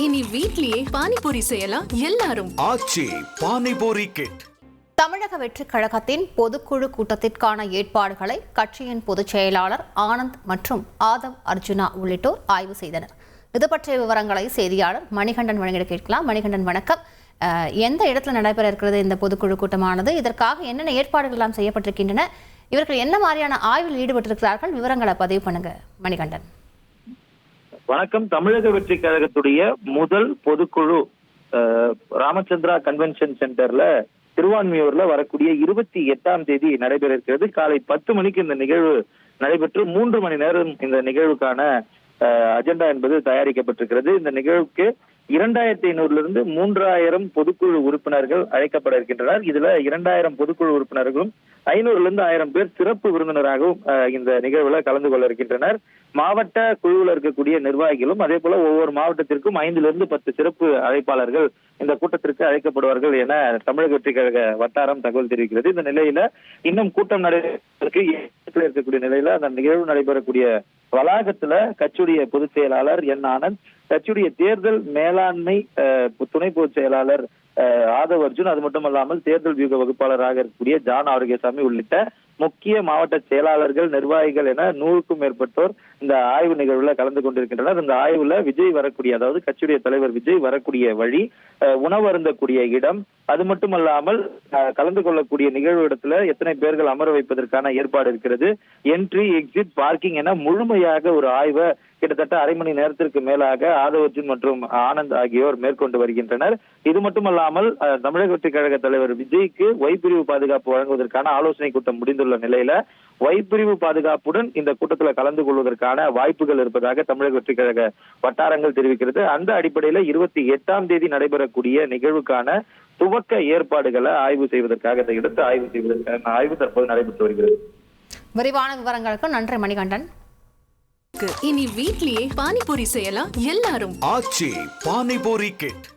இனி வீட்லயே பானிபூரி செய்யலாம் எல்லாரும். ஆச்சி பானிபூரி கிட். தமிழக வெற்றிக் கழகத்தின் பொதுக்குழு கூட்டத்திற்கான ஏற்பாடுகளை கட்சியின் பொதுச் செயலாளர் ஆனந்த் மற்றும் ஆதவ் அர்ஜுனா உள்ளிட்டோர் ஆய்வு செய்தனர். இது பற்றிய விவரங்களை செய்தியாளர் மணிகண்டன் வழங்கிட கேட்கலாம். மணிகண்டன், வணக்கம். எந்த இடத்துல நடைபெற இருக்கிறது இந்த பொதுக்குழு கூட்டமானது? இதற்காக என்னென்ன ஏற்பாடுகள் எல்லாம் செய்யப்பட்டிருக்கின்றன? இவர்கள் என்ன மாதிரியான ஆய்வில் ஈடுபட்டிருக்கிறார்கள்? விவரங்களை பதிவு பண்ணுங்க மணிகண்டன். வணக்கம். தமிழக வெற்றி கழகத்துடைய முதல் பொதுக்குழு ராமச்சந்திரா கன்வென்ஷன் சென்டர்ல திருவான்மியூர்ல வரக்கூடிய 28ஆம் தேதி நடைபெற இருக்கிறது. காலை 10 மணிக்கு இந்த நிகழ்வு நடைபெற்று 3 மணி நேரம் இந்த நிகழ்வுக்கான அஜெண்டா என்பது தயாரிக்கப்பட்டிருக்கிறது. இந்த நிகழ்வுக்கு 2500 3000 பொதுக்குழு உறுப்பினர்கள் அழைக்கப்பட இருக்கின்றனர். இதுல 2000 பொதுக்குழு உறுப்பினர்களும் 500 1000 பேர் சிறப்பு விருந்தினராகவும் இந்த நிகழ்வுல கலந்து கொள்ள இருக்கின்றனர். மாவட்ட குழுவில் இருக்கக்கூடிய நிர்வாகிகளும் அதே போல ஒவ்வொரு மாவட்டத்திற்கும் 5 10 சிறப்பு அழைப்பாளர்கள் இந்த கூட்டத்திற்கு அழைக்கப்படுவார்கள் என தமிழக வெற்றி கழக வட்டாரம் தகவல் தெரிவிக்கிறது. இந்த நிலையில இன்னும் கூட்டம் நடைபெறக்கூடிய இருக்கக்கூடிய நிலையில அந்த நிகழ்வு நடைபெறக்கூடிய வளாகத்துல கட்சியுடைய பொதுச் செயலாளர் என் ஆனந்த், கட்சியுடைய தேர்தல் மேலாண்மை துணை பொதுச் செயலாளர் ஆதவ் அர்ஜுன், அது மட்டுமல்லாமல் தேர்தல் வியூக வகுப்பாளராக இருக்கக்கூடிய ஜான் ஆரோக்கியசாமி உள்ளிட்ட முக்கிய மாவட்ட செயலாளர்கள், நிர்வாகிகள் என 100க்கும் மேற்பட்டோர் இந்த ஆய்வு நிகழ்வுல கலந்து கொண்டிருக்கின்றனர். இந்த ஆய்வுல விஜய் வரக்கூடிய, அதாவது கட்சியுடைய தலைவர் விஜய் வரக்கூடிய வழி, உணவு அருந்தக்கூடிய இடம், அது மட்டுமல்லாமல் கலந்து கொள்ளக்கூடிய நிகழ்வு இடத்துல எத்தனை பேர்கள் அமர வைப்பதற்கான ஏற்பாடு இருக்கிறது, என்ட்ரி, எக்ஸிட், பார்க்கிங் என முழுமையாக ஒரு ஆய்வை கிட்டத்தட்ட அரை மணி நேரத்திற்கு மேலாக ஆதவ் அர்ஜுன் மற்றும் ஆனந்த் ஆகியோர் மேற்கொண்டு வருகின்றனர். இது மட்டுமல்லாமல் தமிழக வெற்றி கழக தலைவர் விஜய்க்கு ஒய் பிரிவு பாதுகாப்பு வழங்குவதற்கான ஆலோசனை கூட்டம் முடிந்துள்ள நிலையில ஒய் பிரிவு பாதுகாப்புடன் இந்த கூட்டத்தில் கலந்து கொள்வதற்கான வாய்ப்புகள் இருப்பதாக தமிழக வெற்றி கழக வட்டாரங்கள் தெரிவிக்கிறது. அந்த அடிப்படையில 28ஆம் தேதி நடைபெறக்கூடிய நிகழ்வுக்கான துவக்க ஏற்பாடுகளை ஆய்வு செய்வதற்காக இந்த இடத்தை ஆய்வு செய்வதற்கான ஆய்வு தற்போது நடைபெற்று வருகிறது. விரிவான விவரங்களுக்கு நன்றி மணிகண்டன். இனி வீட்லயே பானிபூரி செய்யலாம் எல்லாரும். ஆச்சி பானிபூரி கிட்.